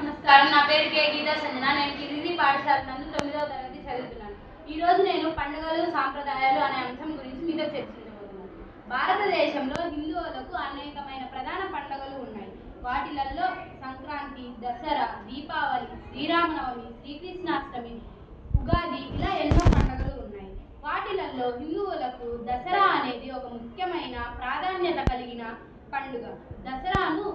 నమస్కారం. నా పేరు కే గీతా సంజన. నేను కిరిజి పాఠశాల నందు 9వ తరగతి చదువుతున్నాను. ఈరోజు నేను పండుగలు సాంప్రదాయాలు అనే అంశం గురించి మీతో చర్చించబోతున్నాను. భారతదేశంలో హిందువులకు అనేకమైన ప్రధాన పండుగలు ఉన్నాయి. వాటిలలో సంక్రాంతి, దసరా, దీపావళి, శ్రీరామనవమి, శ్రీకృష్ణాష్టమి, ఉగాది ఇలా ఎన్నో పండుగలు ఉన్నాయి. వాటిలలో హిందువులకు దసరా అనేది ఒక ముఖ్యమైన ప్రాధాన్యత కలిగిన పండుగ. దసరాను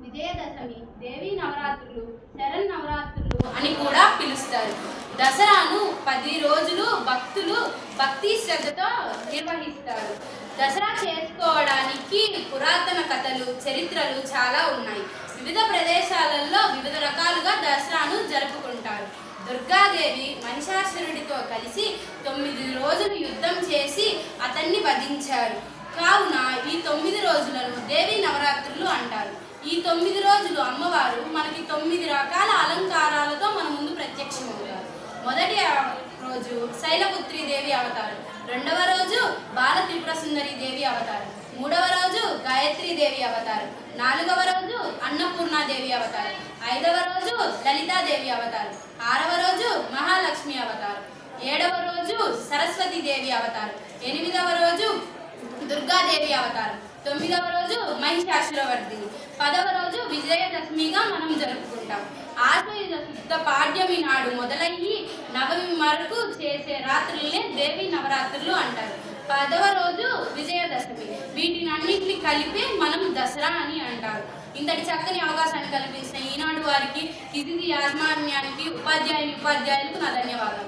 విజయదశమి, దేవీ నవరాత్రులు, శరన్నవరాత్రులు అని కూడా పిలుస్తారు. దసరాను 10 రోజులు భక్తులు భక్తి శ్రద్ధతో నిర్వహిస్తారు. దసరా చేసుకోవడానికి పురాతన కథలు, చరిత్రలు చాలా ఉన్నాయి. వివిధ ప్రదేశాలలో వివిధ రకాలుగా దసరాను జరుపుకుంటారు. దుర్గాదేవి మహిషాసురుడితో కలిసి 9 రోజులు యుద్ధం చేసి అతన్ని వధించారు. కావున ఈ 9 రోజులను దేవీ నవరాత్రులు అంటారు. ఈ 9 రోజులు అమ్మవారు మనకి 9 రకాల అలంకారాలతో మన ముందు ప్రత్యక్షమవుతారు. మొదటి రోజు శైలపుత్రి దేవి అవతారం, రెండవ రోజు బాల త్రిపుర సుందరి దేవి అవతారం, మూడవ రోజు గాయత్రి దేవి అవతారం, నాలుగవ రోజు అన్నపూర్ణాదేవి అవతారం, ఐదవ రోజు లలితాదేవి అవతారం, ఆరవ రోజు మహాలక్ష్మి అవతారం, ఏడవ రోజు సరస్వతి దేవి అవతారం, ఎనిమిదవ రోజు దుర్గాదేవి అవతారం, 9వ రోజు మహిషాసురవర్ధిని, 10వ రోజు విజయదశమిగా మనం జరుపుకుంటాం. ఆశ్వయుజ శుద్ధ పాడ్యమి నాడు మొదలయ్యి నవమి వరకు చేసే రాత్రులనే దేవి నవరాత్రులు అంటారు. 10వ రోజు విజయదశమి. వీటిని అన్నింటినీ కలిపి మనం దసరా అని అంటారు. ఇంతటి చక్కని అవకాశాన్ని కల్పించిన ఈనాడు వారికి, కిరిజి యాజమాన్యానికి, ఉపాధ్యాయులకు నా ధన్యవాదాలు.